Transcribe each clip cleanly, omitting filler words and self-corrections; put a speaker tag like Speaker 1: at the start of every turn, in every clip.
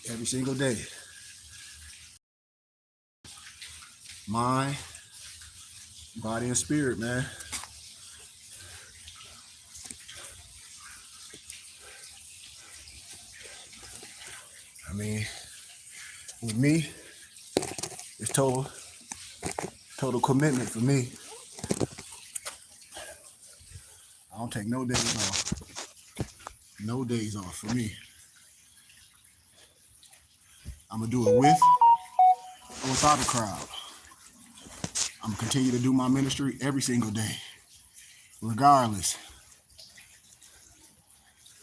Speaker 1: every single day. Mind, body, and spirit, man. I mean, with me, it's total commitment for me. I don't take no days off. No days off for me. I'm gonna do it with or without a crowd. I'm gonna continue to do my ministry every single day, regardless.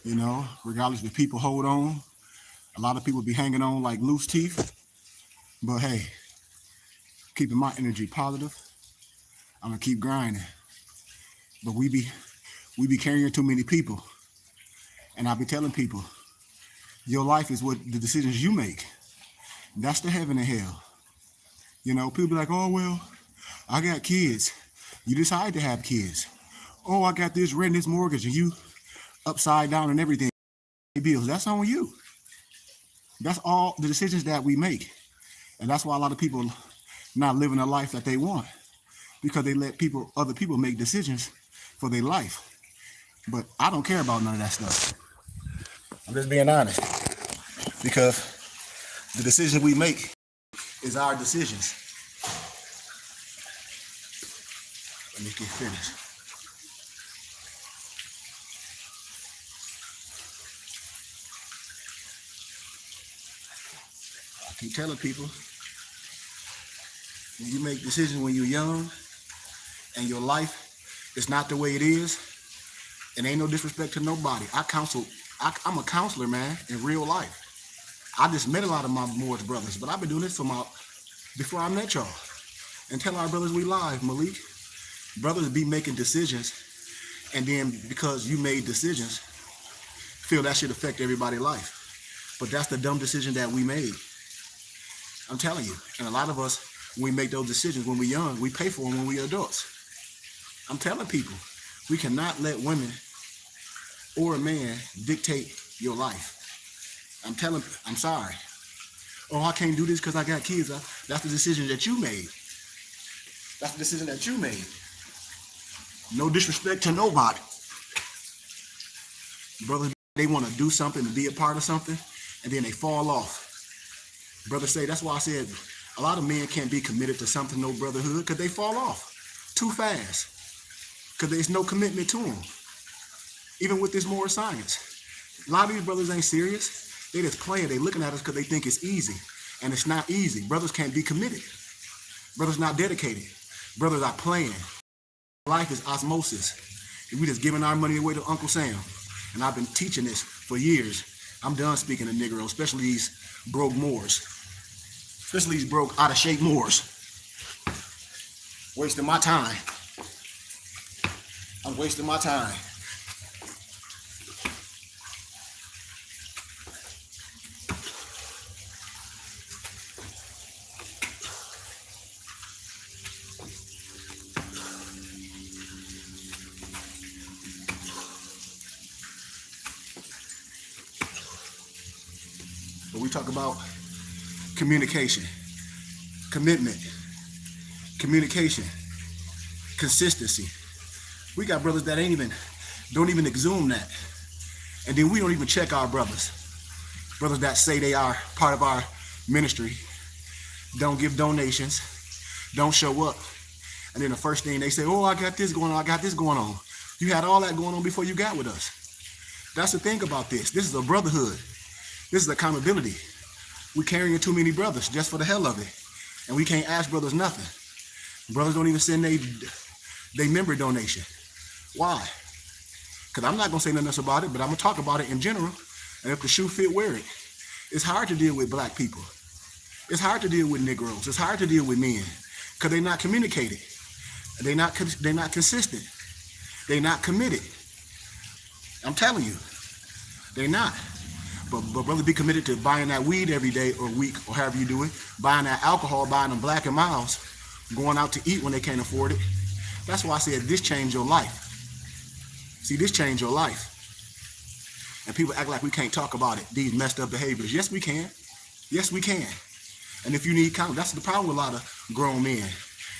Speaker 1: You know, regardless if people hold on. A lot of people be hanging on like loose teeth. But hey, keeping my energy positive, I'm gonna keep grinding. But we be carrying too many people. And I be telling people, your life is what the decisions you make. That's the heaven and hell. You know, people be like, oh, well, I got kids. You decide to have kids. Oh, I got this rent, this mortgage, and you upside down and everything. Bills, that's on you. That's all the decisions that we make. And that's why a lot of people not living a life that they want, because they let other people make decisions for their life. But I don't care about none of that stuff. I'm just being honest, because the decisions we make is our decisions. Let me get finished. I keep telling people, when you make decisions when you're young and your life is not the way it is, and ain't no disrespect to nobody. I'm a counselor, man, in real life. I just met a lot of my Moorish brothers, but I've been doing this before I met y'all. And tell our brothers we live, Malik. Brothers be making decisions, and then because you made decisions, feel that should affect everybody's life. But that's the dumb decision that we made. I'm telling you. And a lot of us, when we make those decisions when we're young, we pay for them when we're adults. I'm telling people, we cannot let women or a man dictate your life. I'm sorry. Oh, I can't do this because I got kids. That's the decision that you made. That's the decision that you made. No disrespect to nobody. Brothers, they want to do something, to be a part of something, and then they fall off. Brothers say, that's why I said a lot of men can't be committed to something, no brotherhood, because they fall off too fast. Because there's no commitment to them. Even with this more science. A lot of these brothers ain't serious. They just playing. They looking at us because they think it's easy. And it's not easy. Brothers can't be committed. Brothers not dedicated. Brothers are playing. Life is osmosis. And we just giving our money away to Uncle Sam. And I've been teaching this for years. I'm done speaking to Negroes, especially these broke Moors. Especially these broke, out of shape Moors. Wasting my time. I'm wasting my time. But we talk about communication, commitment, communication, consistency. We got brothers that don't even exhume that. And then we don't even check our brothers. Brothers that say they are part of our ministry, don't give donations, don't show up. And then the first thing they say, oh, I got this going on, I got this going on. You had all that going on before you got with us. That's the thing about this. This is a brotherhood. This is accountability. We're carrying too many brothers just for the hell of it. And we can't ask brothers nothing. Brothers don't even send they member donation. Why? Because I'm not going to say nothing else about it, but I'm going to talk about it in general. And if the shoe fit, wear it. It's hard to deal with black people. It's hard to deal with Negroes. It's hard to deal with men because they're not communicated. They're not consistent. They're not committed. I'm telling you, they're not. But brothers be committed to buying that weed every day or week or however you do it, buying that alcohol, buying them Black and Miles, going out to eat when they can't afford it. That's why I said this changed your life. See, this changed your life. And people act like we can't talk about it, these messed up behaviors. Yes, we can. Yes, we can. And if you need counsel, that's the problem with a lot of grown men.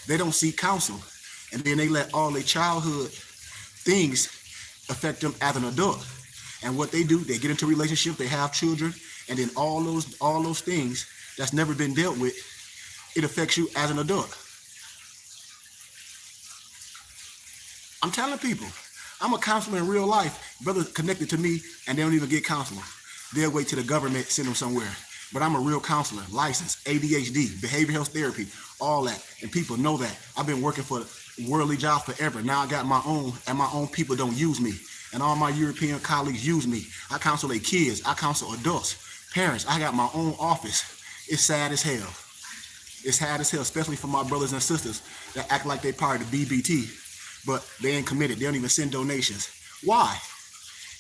Speaker 1: They don't seek counsel, and then they let all their childhood things affect them as an adult. And what they do, they get into a relationship, they have children, and then all those things that's never been dealt with, it affects you as an adult. I'm telling people, I'm a counselor in real life. Brothers connected to me and they don't even get counseling. They'll wait till the government send them somewhere. But I'm a real counselor, licensed, ADHD, behavioral health therapy, all that. And people know that. I've been working for worldly jobs forever. Now I got my own, and my own people don't use me. And all my European colleagues use me. I counsel their kids. I counsel adults, parents. I got my own office. It's sad as hell. It's sad as hell, especially for my brothers and sisters that act like they part of the BBT, but they ain't committed. They don't even send donations. Why?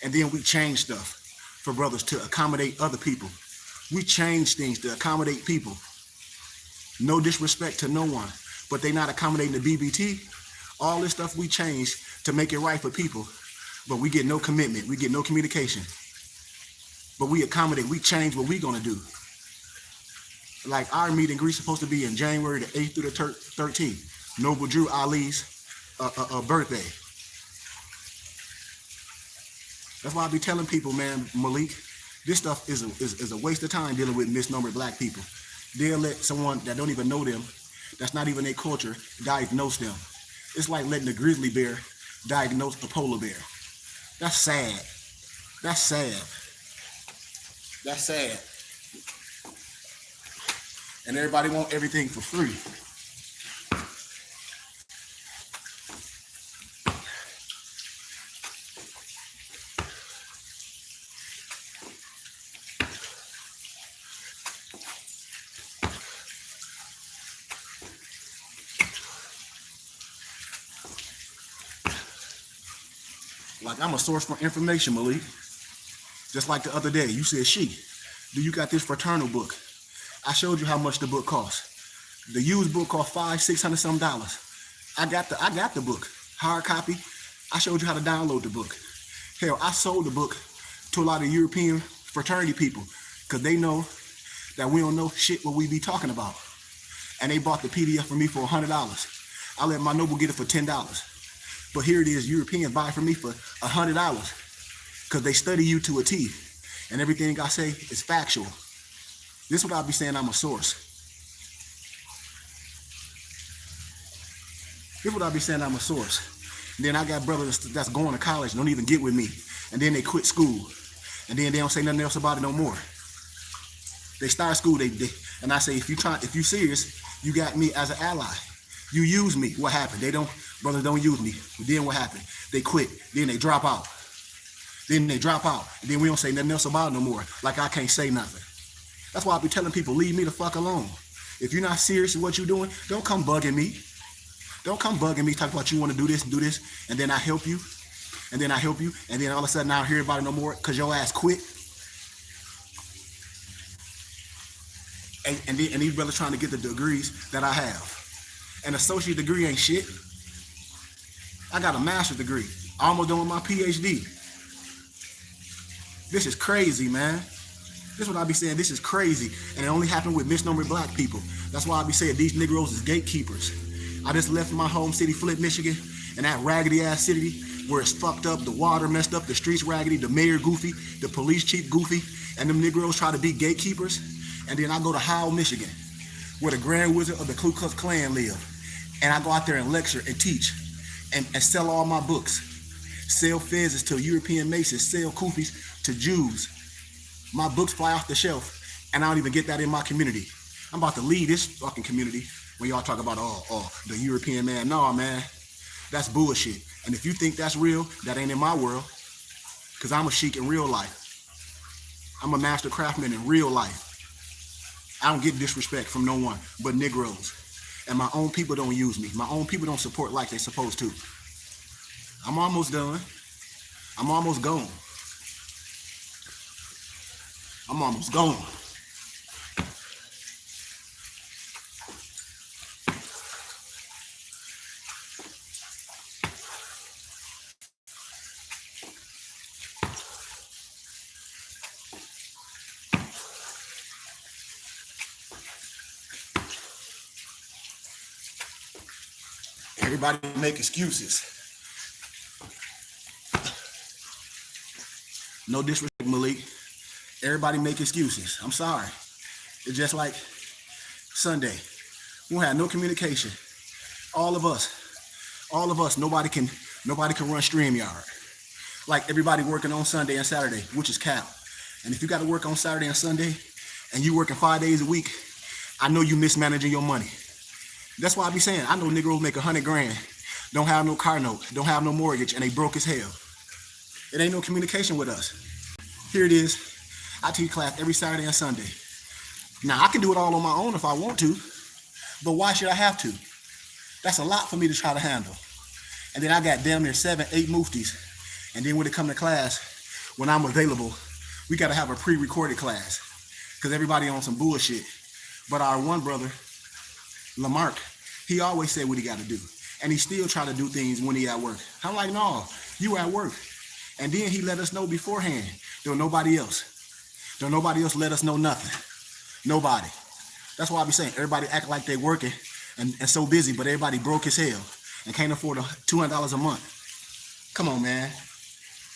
Speaker 1: And then we change stuff for brothers to accommodate other people. We change things to accommodate people. No disrespect to no one, but they not accommodating the BBT. All this stuff we change to make it right for people, but we get no commitment. We get no communication. But we accommodate. We change what we gonna do. Like our meet and greet supposed to be in January the 8th through the 13th. Noble Drew Ali's birthday. That's why I be telling people, man, Malik, this stuff is a waste of time dealing with misnomer black people. They'll let someone that don't even know them, that's not even their culture, diagnose them. It's like letting a grizzly bear diagnose a polar bear. That's sad. That's sad. That's sad. And everybody want everything for free. Like I'm a source for information, Malik. Just like the other day, you said, "She, do you got this fraternal book?" I showed you how much the book costs. The used book cost $500-600 some dollars. I got the book, hard copy. I showed you how to download the book. Hell, I sold the book to a lot of European fraternity people because they know that we don't know shit what we be talking about. And they bought the PDF for me for $100. I let my noble get it for $10. But here it is, Europeans buy it from me for $100 because they study you to a T. And everything I say is factual. This is what I'll be saying, I'm a source. This is what I'll be saying, I'm a source. And then I got brothers that's going to college and don't even get with me. And then they quit school. And then they don't say nothing else about it no more. They start school, and I say, if you serious, you got me as an ally. You use me, what happened? Brothers don't use me. But then what happened? They quit, then they drop out. Then they drop out, and then we don't say nothing else about it no more. Like I can't say nothing. That's why I be telling people, leave me the fuck alone. If you're not serious in what you're doing, don't come bugging me. Don't come bugging me, talk about you want to do this, and then I help you, and then all of a sudden I don't hear about it no more because your ass quit. And these brothers trying to get the degrees that I have. An associate degree ain't shit. I got a master's degree. I almost done with my PhD. This is crazy, man. This is what I be saying. This is crazy. And it only happened with misnomer black people. That's why I be saying these Negroes is gatekeepers. I just left my home city, Flint, Michigan, and that raggedy ass city where it's fucked up, the water messed up, the streets raggedy, the mayor goofy, the police chief goofy, and them Negroes try to be gatekeepers. And then I go to Howell, Michigan, where the Grand Wizard of the Ku Klux Klan live. And I go out there and lecture and teach and sell all my books. Sell fezzes to European Masons, sell kufis to Jews. My books fly off the shelf, and I don't even get that in my community. I'm about to leave this fucking community when y'all talk about, the European man. No, man, that's bullshit. And if you think that's real, that ain't in my world, because I'm a sheik in real life. I'm a master craftsman in real life. I don't get disrespect from no one but Negroes. And my own people don't use me. My own people don't support like they supposed to. I'm almost done. I'm almost gone. I'm almost gone. Everybody make excuses. No disrespect, Malik. Everybody make excuses. I'm sorry. It's just like Sunday. We don't have no communication. All of us, nobody can run StreamYard. Like everybody working on Sunday and Saturday, which is cap. And if you got to work on Saturday and Sunday, and you working 5 days a week, I know you mismanaging your money. That's why I be saying, I know Negroes make 100 grand, don't have no car note, don't have no mortgage, and they broke as hell. It ain't no communication with us. Here it is. I teach class every Saturday and Sunday. Now, I can do it all on my own if I want to, but why should I have to? That's a lot for me to try to handle. And then I got damn near 7, 8 muftis. And then when it come to class, when I'm available, we got to have a pre-recorded class because everybody on some bullshit. But our one brother, Lamarck, he always said what he got to do. And he still try to do things when he at work. I'm like, no, you at work. And then he let us know beforehand. Don't nobody else let us know nothing. Nobody. That's why I be saying everybody act like they working and so busy, but everybody broke as hell and can't afford $200 a month. Come on, man.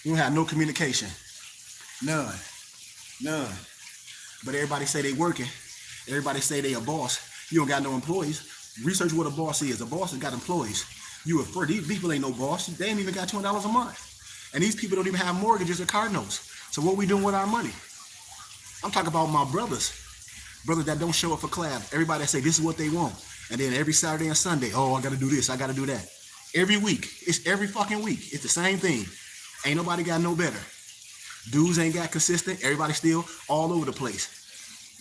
Speaker 1: You don't have no communication. None. But everybody say they working. Everybody say they a boss. You don't got no employees. Research what a boss is. A boss has got employees. These people ain't no boss. They ain't even got $200 a month. And these people don't even have mortgages or car notes. So what we doing with our money? I'm talking about my brothers that don't show up for class. Everybody say this is what they want. And then every Saturday and Sunday, oh, I got to do this, I got to do that. Every week. It's every fucking week. It's the same thing. Ain't nobody got no better. Dudes ain't got consistent. Everybody still all over the place.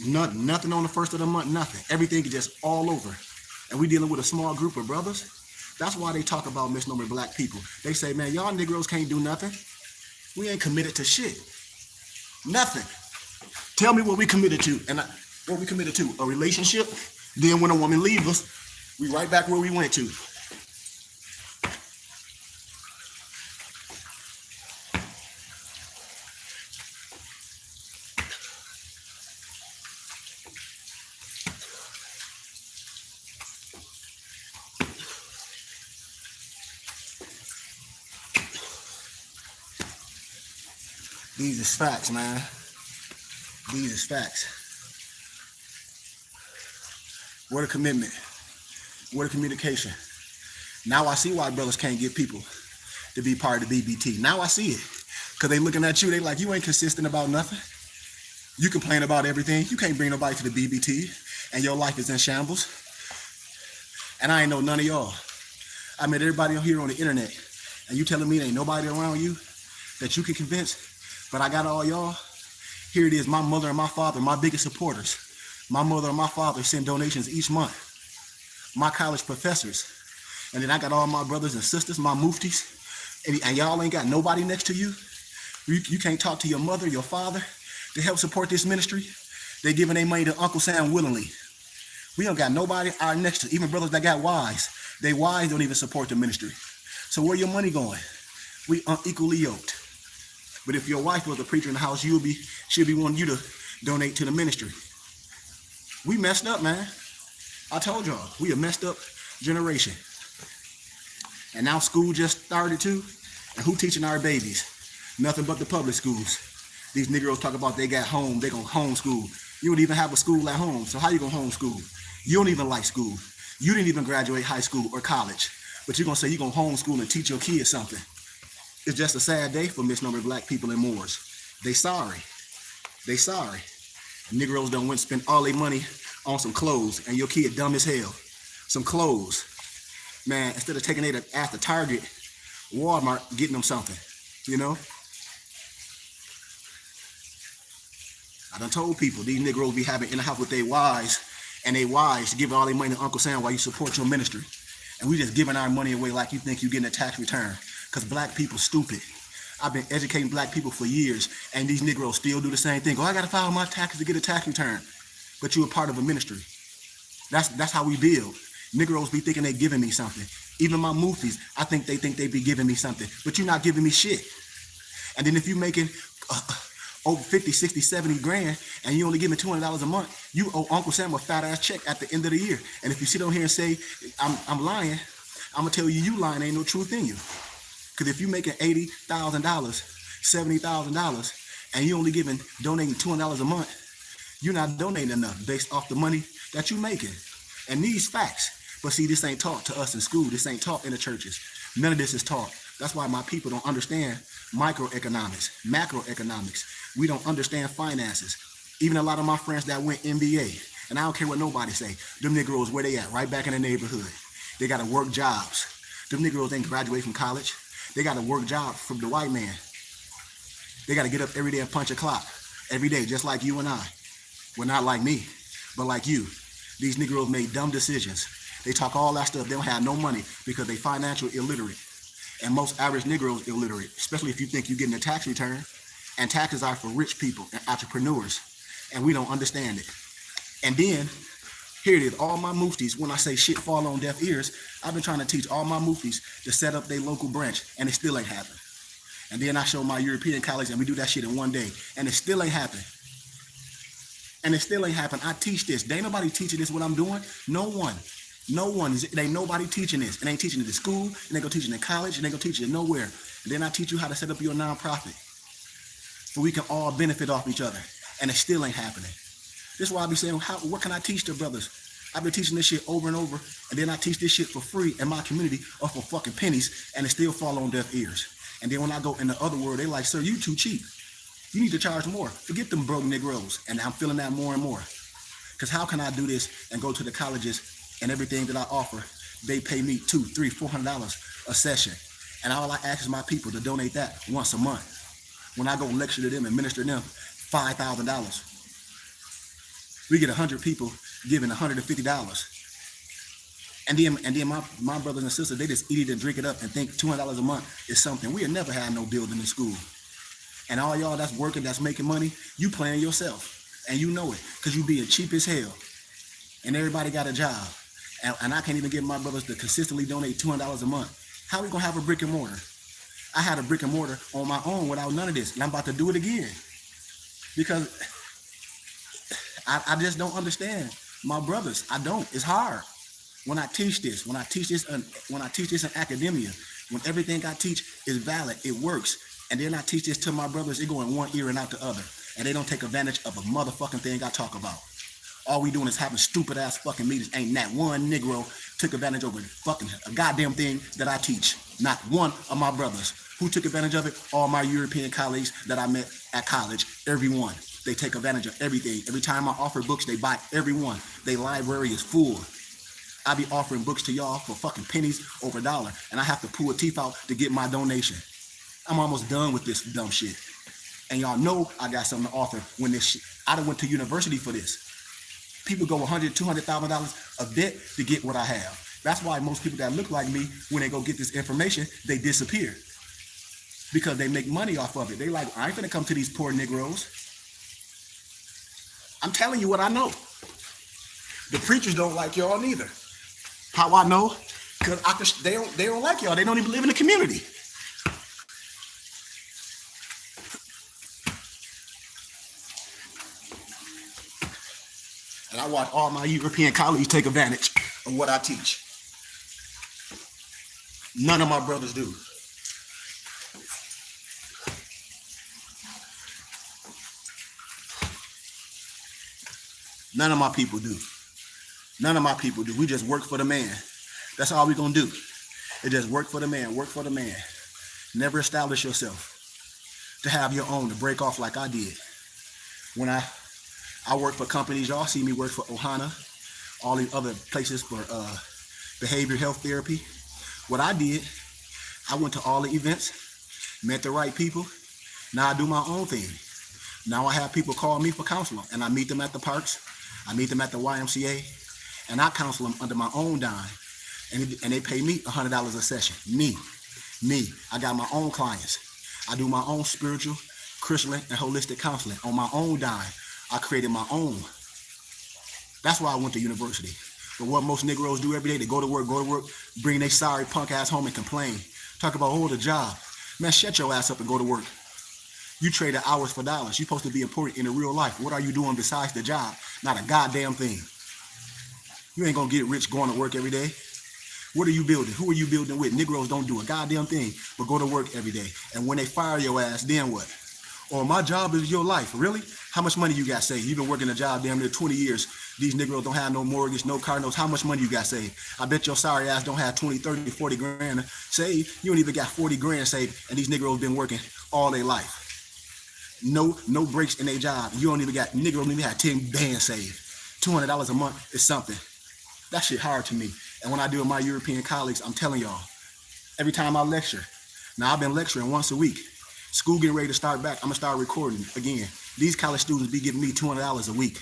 Speaker 1: Nothing on the first of the month, nothing. Everything is just all over. And we dealing with a small group of brothers. That's why they talk about misnomer black people. They say, man, y'all Negroes can't do nothing. We ain't committed to shit. Nothing. Tell me what we committed to. And what we committed to? A relationship. Then when a woman leaves us, we right back where we went to. These is facts, man. These is facts. Word of commitment. Word of communication. Now I see why brothers can't get people to be part of the BBT. Now I see it. Because they looking at you, they like, you ain't consistent about nothing. You complain about everything. You can't bring nobody to the BBT. And your life is in shambles. And I ain't know none of y'all. I met everybody on here on the internet. And you telling me there ain't nobody around you that you can convince? But I got all y'all. Here it is, my mother and my father, my biggest supporters. My mother and my father send donations each month. My college professors. And then I got all my brothers and sisters, my muftis. And y'all ain't got nobody next to you. You can't talk to your mother, your father to help support this ministry. They giving their money to Uncle Sam willingly. We don't got nobody our next to, even brothers that got wives. They wives don't even support the ministry. So where your money going? We unequally yoked. But if your wife was a preacher in the house, she'll be wanting you to donate to the ministry. We messed up, man. I told y'all, we a messed up generation. And now school just started too. And who teaching our babies? Nothing but the public schools. These Negroes talk about they got home, they gonna homeschool. You don't even have a school at home, so how you gonna homeschool? You don't even like school. You didn't even graduate high school or college, but you're gonna say you're gonna homeschool and teach your kids something. It's just a sad day for misnomer black people and Moors. They sorry. They sorry. Negroes done went and spend all their money on some clothes, and your kid dumb as hell. Some clothes. Man, instead of taking it after Target, Walmart, getting them something, you know? I done told people, these Negroes be having in the house with their wives, and they wives give all their money to Uncle Sam while you support your ministry. And we just giving our money away like you think you getting a tax return. Because black people stupid. I've been educating black people for years, and these Negroes still do the same thing. Oh, I gotta file my taxes to get a tax return. But you're a part of a ministry. That's how we build. Negroes be thinking they giving me something. Even my muftis, I think they be giving me something. But you're not giving me shit. And then if you're making over 50, 60, 70 grand, and you only give me $200 a month, you owe Uncle Sam a fat ass check at the end of the year. And if you sit on here and say, I'm lying, I'm gonna tell you, you lying, ain't no truth in you. Because if you making $80,000, $70,000, and you only donating $200 a month, you're not donating enough based off the money that you making. And these facts. But see, this ain't taught to us in school. This ain't taught in the churches. None of this is taught. That's why my people don't understand microeconomics, macroeconomics. We don't understand finances. Even a lot of my friends that went MBA, and I don't care what nobody say, them Negroes, where they at? Right back in the neighborhood. They got to work jobs. Them Negroes ain't graduate from college. They got to work jobs from the white man. They got to get up every day and punch a clock. Every day, just like you and I. Well, not like me, but like you. These Negroes made dumb decisions. They talk all that stuff. They don't have no money because they financial illiterate. And most average Negroes illiterate, especially if you think you're getting a tax return. And taxes are for rich people and entrepreneurs. And we don't understand it. And then, here it is, all my muftis, when I say shit fall on deaf ears, I've been trying to teach all my muftis to set up their local branch, and it still ain't happening. And then I show my European colleagues, and we do that shit in one day, and it still ain't happening. And it still ain't happening. I teach this. There ain't nobody teaching this what I'm doing. No one. No one. It ain't nobody teaching this. It ain't teaching it in school. It ain't gonna teach it in college. It ain't gonna teach it nowhere. And then I teach you how to set up your nonprofit so we can all benefit off each other. And it still ain't happening. This is why I be saying, what can I teach the brothers? I've been teaching this shit over and over, and then I teach this shit for free in my community or for fucking pennies, and it still fall on deaf ears. And then when I go in the other world, they like, sir, you too cheap. You need to charge more. Forget them broke Negroes. And I'm feeling that more and more. Because how can I do this and go to the colleges and everything that I offer, they pay me $200, $300, $400 a session. And all I ask is my people to donate that once a month. When I go lecture to them and minister to them, $5,000. We get 100 people giving $150. And then my brothers and sisters, they just eat it and drink it up and think $200 a month is something. We'll never have no building in school. And all y'all that's working, that's making money, you playing yourself. And you know it, because you being cheap as hell. And everybody got a job. And I can't even get my brothers to consistently donate $200 a month. How we gonna have a brick and mortar? I had a brick and mortar on my own without none of this. And I'm about to do it again. Because I just don't understand my brothers. I don't. It's hard. When I teach this in academia, when everything I teach is valid, it works. And then I teach this to my brothers, it go in one ear and out the other. And they don't take advantage of a motherfucking thing I talk about. All we doing is having stupid ass fucking meetings. Ain't not one Negro took advantage of a goddamn thing that I teach. Not one of my brothers. Who took advantage of it? All my European colleagues that I met at college. Everyone. They take advantage of everything. Every time I offer books, they buy every one. Their library is full. I be offering books to y'all for fucking pennies over $1. And I have to pull a teeth out to get my donation. I'm almost done with this dumb shit. And y'all know I got something to offer when this shit. I done went to university for this. People go $100,000, $200,000 of debt to get what I have. That's why most people that look like me, when they go get this information, they disappear. Because they make money off of it. They like, I ain't gonna come to these poor Negroes. I'm telling you what I know. The preachers don't like y'all neither. How I know? Because they don't like y'all. They don't even live in the community. And I watch all my European colleagues take advantage of what I teach. None of my brothers do. None of my people do. None of my people do. We just work for the man. That's all we're going to do. It just work for the man. Work for the man. Never establish yourself to have your own, to break off like I did. When I work for companies, y'all see me work for Ohana, all these other places for behavioral health therapy. What I did, I went to all the events, met the right people. Now I do my own thing. Now I have people call me for counseling, and I meet them at the parks. I meet them at the YMCA, and I counsel them under my own dime. And they pay me $100 a session. Me. I got my own clients. I do my own spiritual, Christian, and holistic counseling on my own dime. I created my own. That's why I went to university. But what most Negroes do every day, they go to work, bring their sorry punk ass home and complain. Talk about, oh, the job. Man, shut your ass up and go to work. You traded hours for dollars. You're supposed to be important in the real life. What are you doing besides the job? Not a goddamn thing. You ain't gonna get rich going to work every day. What are you building? Who are you building with? Negroes don't do a goddamn thing but go to work every day. And when they fire your ass, then what? Or my job is your life. Really? How much money you got saved? You've been working a job damn near 20 years. These Negroes don't have no mortgage, no car notes. How much money you got saved? I bet your sorry ass don't have 20, 30, 40 grand saved. You don't even got 40 grand saved, and these Negroes been working all their life. No breaks in their job. You don't even got, Negroes don't even have 10 bands saved. $200 a month is something. That shit hard to me. And when I do with my European colleagues, I'm telling y'all, every time I lecture, now I've been lecturing once a week. School getting ready to start back, I'm gonna start recording again. These college students be giving me $200 a week.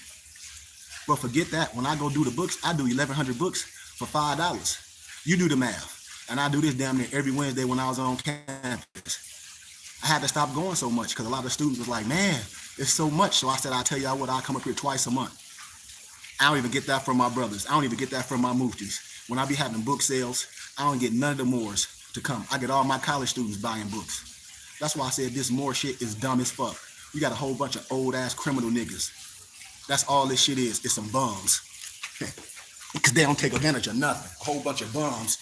Speaker 1: But forget that, when I go do the books, I do 1,100 books for $5. You do the math. And I do this damn near every Wednesday when I was on campus. I had to stop going so much because a lot of students was like, man, it's so much. So I said, I'll tell y'all what, I'll come up here twice a month. I don't even get that from my brothers. I don't even get that from my muftis. When I be having book sales, I don't get none of the Moors to come. I get all my college students buying books. That's why I said this Moor shit is dumb as fuck. We got a whole bunch of old ass criminal niggas. That's all this shit is. It's some bums. Because they don't take advantage of nothing. A whole bunch of bums.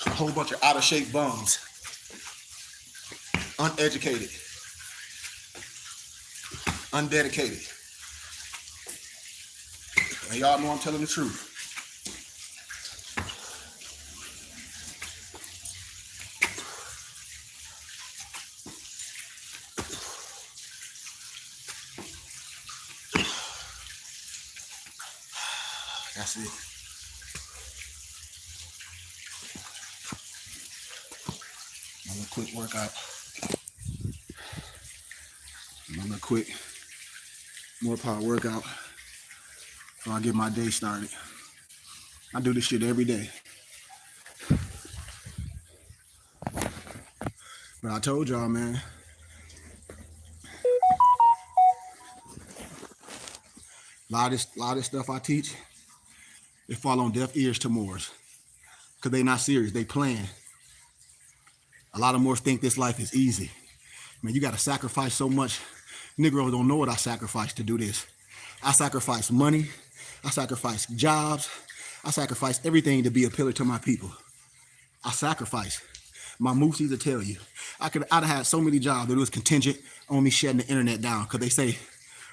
Speaker 1: A whole bunch of out of shape bums. Uneducated. Undedicated. And y'all know I'm telling the truth. That's it. Another quick workout. Another quick more power workout before I get my day started. I do this shit every day. But I told y'all, man, a lot of this stuff I teach, it fall on deaf ears to Moors. Because they not serious, they playing. A lot of Moors think this life is easy. Man, you got to sacrifice so much. Negroes don't know what I sacrificed to do this. I sacrificed money. I sacrificed jobs. I sacrificed everything to be a pillar to my people. I sacrificed. My moosies will tell you. I'd have had so many jobs that it was contingent on me shutting the internet down because they say,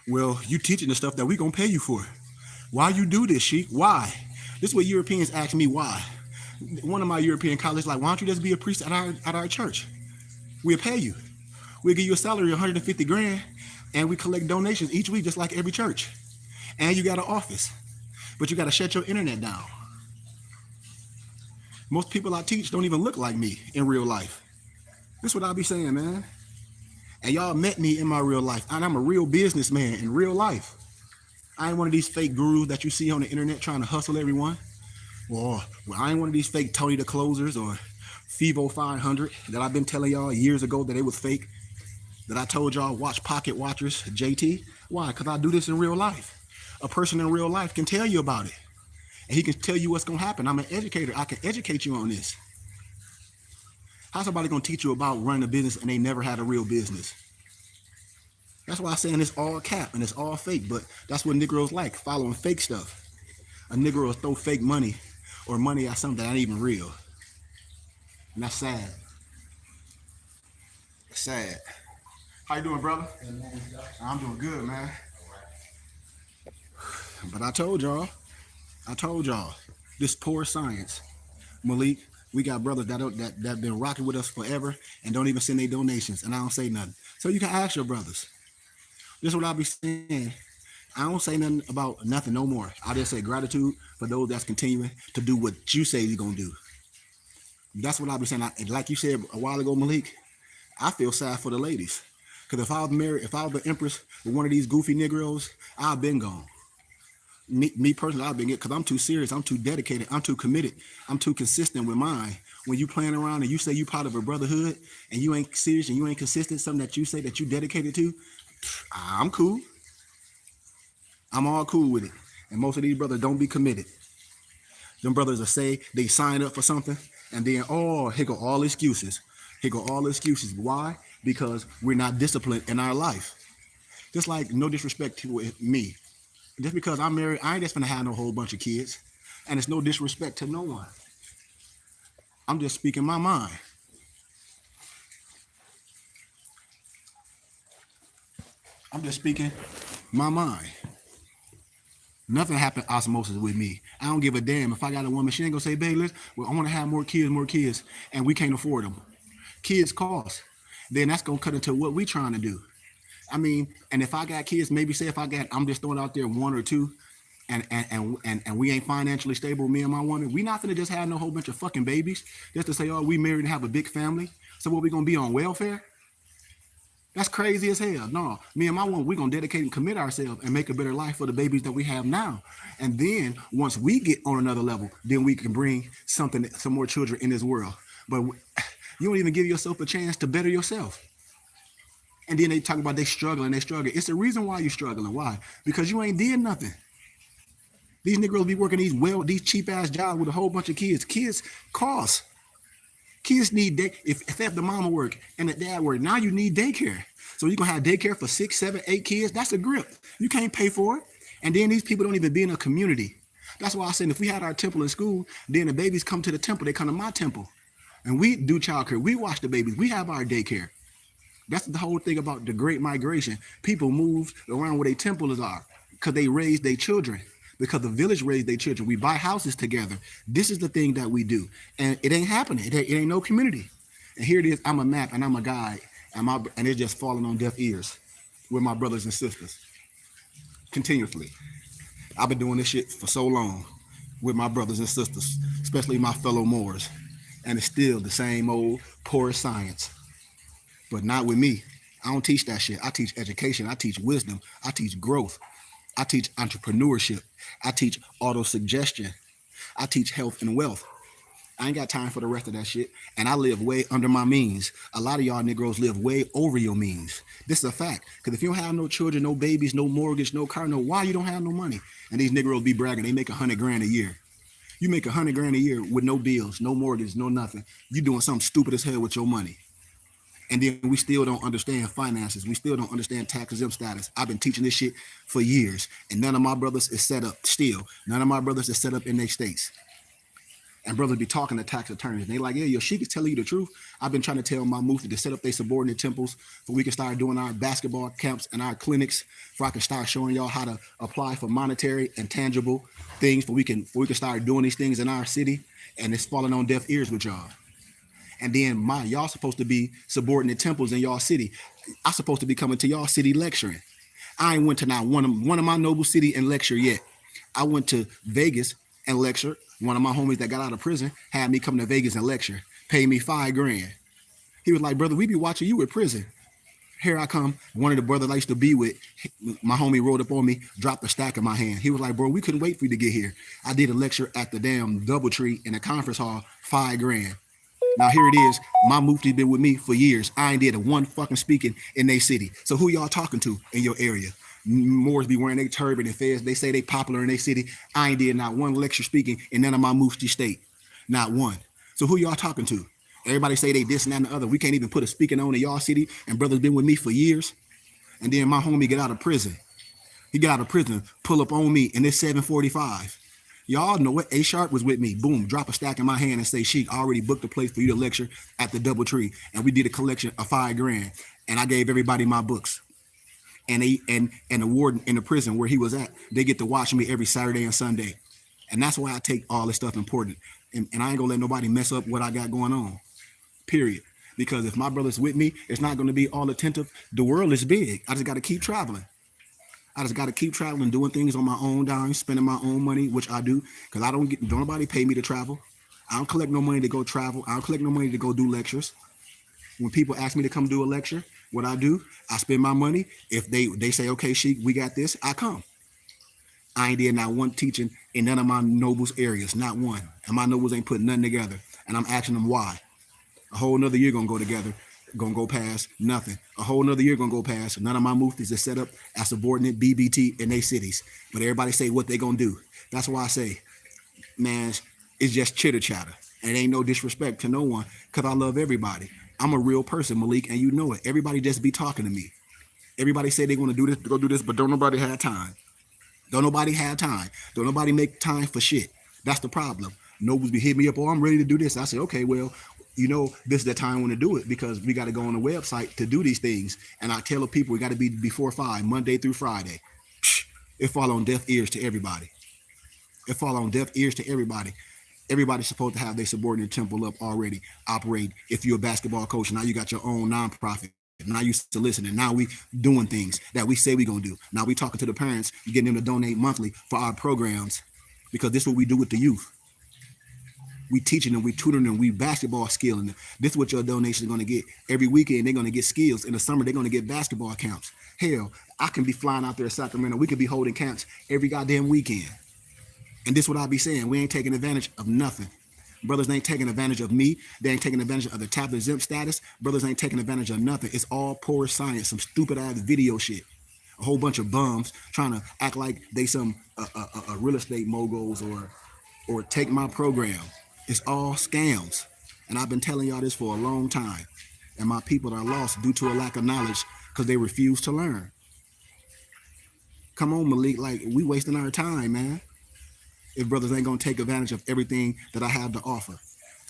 Speaker 1: well, you teaching the stuff that we gonna pay you for. Why you do this, Sheik? Why? This is what Europeans ask me why. One of my European colleagues like, why don't you just be a priest at our church? We'll pay you. We'll give you a salary of 150 grand and we collect donations each week just like every church. And you got an office, but you got to shut your internet down. Most people I teach don't even look like me in real life. This is what I'll be saying, man. And y'all met me in my real life. And I'm a real businessman in real life. I ain't one of these fake gurus that you see on the internet trying to hustle everyone. Or I ain't one of these fake Tony the Closers or Fivo 500 that I've been telling y'all years ago that it was fake. That I told y'all watch Pocket Watchers, JT. Why? Because I do this in real life. A person in real life can tell you about it. And he can tell you what's going to happen. I'm an educator. I can educate you on this. How's somebody going to teach you about running a business and they never had a real business? That's why I'm saying it's all cap and it's all fake. But that's what Negroes like, following fake stuff. A Negro will throw fake money or money at something that ain't even real. And that's sad. It's sad. How you doing, brother? I'm doing good, man. But I told y'all, this poor science. Malik, we got brothers that been rocking with us forever and don't even send their donations, and I don't say nothing. So you can ask your brothers. This is what I'll be saying. I don't say nothing about nothing no more. I just say gratitude for those that's continuing to do what you say you're gonna do. That's what I'll be saying. Like you said a while ago, Malik, I feel sad for the ladies. Because if I was married, if I was the empress with one of these goofy Negroes, I've been gone. Me personally, I've been it because I'm too serious, I'm too dedicated, I'm too committed, I'm too consistent with mine. When you playing around and you say you part of a brotherhood and you ain't serious and you ain't consistent, something that you say that you dedicated to, I'm cool. I'm all cool with it. And most of these brothers don't be committed. Them brothers will say they signed up for something and then, here go all excuses. Here go all excuses. Why? Because we're not disciplined in our life. Just like, no disrespect to me. Just because I'm married, I ain't just gonna have no whole bunch of kids. And it's no disrespect to no one. I'm just speaking my mind. I'm just speaking my mind. Nothing happened osmosis with me. I don't give a damn. If I got a woman, she ain't gonna say, babe, well, I wanna have more kids, and we can't afford them. Kids cost. Then that's gonna cut into what we trying to do. I mean, and if I got kids, maybe say if I'm just throwing out there one or two, and we ain't financially stable, me and my woman, we not gonna just have no whole bunch of fucking babies just to say, oh, we married and have a big family. So what, we gonna be on welfare? That's crazy as hell. No, me and my woman, we gonna dedicate and commit ourselves and make a better life for the babies that we have now. And then once we get on another level, then we can bring some more children in this world. But you don't even give yourself a chance to better yourself. And then they talk about they struggling. It's the reason why you're struggling. Why? Because you ain't did nothing. These Negroes be working these cheap ass jobs with a whole bunch of kids. Kids cost. Kids need if the mama work and the dad work, now you need daycare. So you're gonna have daycare for 6, 7, 8 kids. That's a grip. You can't pay for it. And then these people don't even be in a community. That's why I said if we had our temple in school, then the babies come to the temple, they come to my temple. And we do childcare. We watch the babies. We have our daycare. That's the whole thing about the Great Migration. People moved around where their temples are because they raised their children. Because the village raised their children. We buy houses together. This is the thing that we do. And it ain't happening. It ain't no community. And here it is. I'm a map and I'm a guide. And it's just falling on deaf ears with my brothers and sisters. Continuously. I've been doing this shit for so long with my brothers and sisters, especially my fellow Moors. And it's still the same old poor science. But not with me. I don't teach that shit. I teach education. I teach wisdom. I teach growth. I teach entrepreneurship. I teach auto-suggestion. I teach health and wealth. I ain't got time for the rest of that shit. And I live way under my means. A lot of y'all Negroes live way over your means. This is a fact. Because if you don't have no children, no babies, no mortgage, no car, no why you don't have no money. And these Negroes be bragging, they make $100,000 a year. You make $100,000 a year with no bills, no mortgage, no nothing. You doing something stupid as hell with your money. And then we still don't understand finances. We still don't understand tax exempt status. I've been teaching this shit for years. And none of my brothers is set up still. None of my brothers is set up in their states. And brothers be talking to tax attorneys. And they like, yeah, your sheik is telling you the truth. I've been trying to tell my mufti to set up their subordinate temples so we can start doing our basketball camps and our clinics, so I can start showing y'all how to apply for monetary and tangible things, so we can start doing these things in our city. And it's falling on deaf ears with y'all. And then y'all supposed to be subordinate temples in y'all city. I supposed to be coming to y'all city lecturing. I ain't went to not one of my noble city and lecture yet. I went to Vegas and lecture. One of my homies that got out of prison had me come to Vegas and lecture. Paid me $5,000. He was like, brother, we be watching you in prison. Here I come. One of the brothers I used to be with, my homie rolled up on me, dropped a stack in my hand. He was like, bro, we couldn't wait for you to get here. I did a lecture at the damn Doubletree in a conference hall, $5,000. Now here it is. My mufti been with me for years. I ain't did a one fucking speaking in their city. So who y'all talking to in your area? Moors be wearing their turban and fez. They say they popular in their city. I ain't did not one lecture speaking in none of my mufti state. Not one. So who y'all talking to? Everybody say they this and that and the other. We can't even put a speaking on in y'all city. And brothers been with me for years. And then my homie get out of prison. He got out of prison, pull up on me, and it's 7:45. Y'all know what? A Sharp was with me. Boom, drop a stack in my hand and say, Sheik, I already booked a place for you to lecture at the Doubletree. And we did a collection of $5,000. And I gave everybody my books. And the warden in the prison where he was at, they get to watch me every Saturday and Sunday. And that's why I take all this stuff important. And I ain't gonna let nobody mess up what I got going on. Period. Because if my brother's with me, it's not gonna be all attentive. The world is big. I just gotta keep traveling. I just got to keep traveling, doing things on my own dime, spending my own money, which I do, because don't nobody pay me to travel. I don't collect no money to go travel. I don't collect no money to go do lectures. When people ask me to come do a lecture, what I do, I spend my money. If they say, okay, Sheik, we got this, I come. I ain't did not one teaching in none of my nobles areas, not one. And my nobles ain't putting nothing together. And I'm asking them why. A whole nother year gonna go together. Gonna go past nothing. A whole nother year gonna go past. None of my muftis are set up as subordinate BBT in their cities. But everybody say what they gonna do. That's why I say, man, it's just chitter chatter. And it ain't no disrespect to no one, because I love everybody. I'm a real person, Malik, and you know it. Everybody just be talking to me. Everybody say they want to do this, go do this, but don't nobody have time. Don't nobody have time. Don't nobody make time for shit. That's the problem. Nobody's be hitting me up. Oh, I'm ready to do this. I say, okay, well, this is the time when to do it because we got to go on the website to do these things. And I tell the people we got to be before 5, Monday through Friday. Psh, it fall on deaf ears to everybody. It fall on deaf ears to everybody. Everybody's supposed to have their subordinate temple up already, operate. If you're a basketball coach, now you got your own nonprofit. Now you listening. Now we doing things that we say we gonna do. Now we talking to the parents, getting them to donate monthly for our programs, because this is what we do with the youth. We teaching them, we tutoring them, we basketball skilling them. This is what your donation is gonna get. Every weekend they're gonna get skills. In the summer they're gonna get basketball camps. Hell, I can be flying out there to Sacramento. We could be holding camps every goddamn weekend. And this is what I be saying. We ain't taking advantage of nothing. Brothers ain't taking advantage of me. They ain't taking advantage of the tablet exempt status. Brothers ain't taking advantage of nothing. It's all poor science, some stupid ass video shit. A whole bunch of bums trying to act like they some real estate moguls or take my program. It's all scams. And I've been telling y'all this for a long time. And my people are lost due to a lack of knowledge because they refuse to learn. Come on, Malik. Like, we wasting our time, man, if brothers ain't gonna take advantage of everything that I have to offer.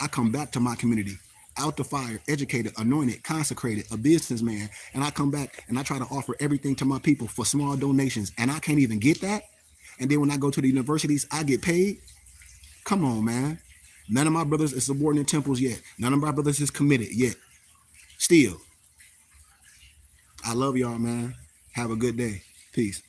Speaker 1: I come back to my community, out the fire, educated, anointed, consecrated, a businessman, and I come back and I try to offer everything to my people for small donations, and I can't even get that. And then when I go to the universities, I get paid. Come on, man. None of my brothers is subordinate temples yet. None of my brothers is committed yet. Still, I love y'all, man. Have a good day. Peace.